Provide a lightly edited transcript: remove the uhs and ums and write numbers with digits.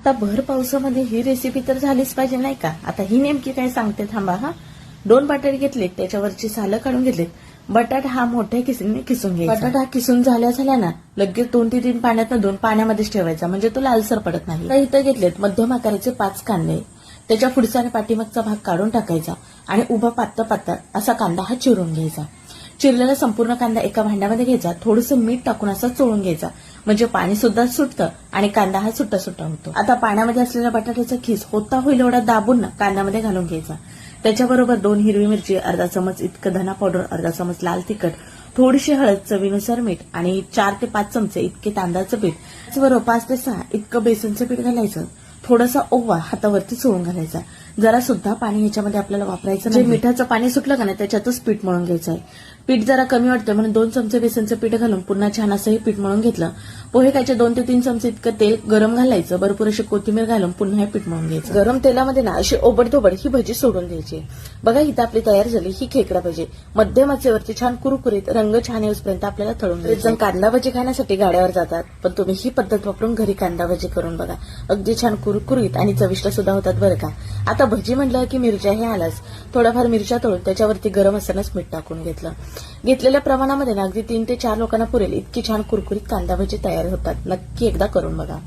आता भर पावसामध्ये ही रेसिपी तर झालीच पाहिजे नाही का. आता ही नेमकी काय सांगते थांबा हा. 2 बटाटे घेतले, त्याच्यावरची सालं काढून घेतली. बटाटा हा मोठ्या किसणीने किसून घ्यायचा. बटाटा हा किसून झाल्या ना लगेच 2 ते 3 पाण्यात धुवून पाण्यामध्येच ठेवायचा, म्हणजे तो लालसर पडत नाही. तर इथं घेतलेत मध्यम आकाराचे 5 कांदे. त्याच्या पुढचा आणि पाठीमागचा भाग काढून टाकायचा आणि उभा पातळ असा कांदा हा चिरून घ्यायचा. चिरलेला संपूर्ण कांदा एका भांड्यामध्ये घ्यायचा. थोडंसं मीठ टाकून असा चोळून घ्यायचा, म्हणजे पाणी सुद्धा सुटतं आणि कांदा हा सुट्टा सुट्टा होतो. आता पाण्यामध्ये असलेला बटाट्याचा खीस होता होईल एवढा दाबून ना कांद्यामध्ये घालून घ्यायचा. त्याच्याबरोबर 2 हिरवी मिरची, अर्धा चमच इतकं धना पावडर, अर्धा चमच लाल तिखट, थोडीशी हळद, चवीनुसार मीठ आणि 4 ते 5 चमचे इतके तांदळाचं पीठ, त्याचबरोबर 5 ते 6 इतकं बेसनचं पीठ घालायचं. थोडासा ओवा हातावरती चोळून घालायचा. जरा सुद्धा पाणी ह्याच्यामध्ये आपल्याला वापरायचं नाही. मिठाचं पाणी सुटलं का नाही त्याच्यातच पीठ मळून घ्यायचं आहे. पीठ जरा कमी वाटतं म्हणून 2 चमचे बेसनचं पीठ घालून पुन्हा छान असं हे पीठ मळून घेतलं. पोहे खायचे 2 ते 3 चमचे इतकं तेल गरम घालायचं. भरपूर अशी कोथिंबीर घालून पुन्हा हे पीठ मळून घ्यायचं. गरम तेलामध्ये ना अशी ओबडधोबड ही भजी सोडून द्यायची. बघा इथं आपली तयार झाली ही खेकडा भजी. मध्यम आचेवरती छान कुरकुरीत रंग छान येऊपर्यंत आपल्याला तळून घ्यायचं. जण कांदा भजी खाण्यासाठी गाड्यावर जातात, पण तुम्ही ही पद्धत वापरून घरी कांदा भजी करून बघा. अगदी छान कुरकुरीत आणि चविष्ट सुद्धा होतात बरं का. आता भजी म्हटलं की मिरच्या हे आलाच. थोड्याफार मिरच्या तळून त्याच्यावरती गरम असतानाच मीठ टाकून घेतलं. घेतलेल्या प्रमाणामध्ये ना अगदी 3 ते 4 लोकांना पुरेल इतकी छान कुरकुरीत कांदा भजी तयार होतात. नक्की एकदा करून बघा.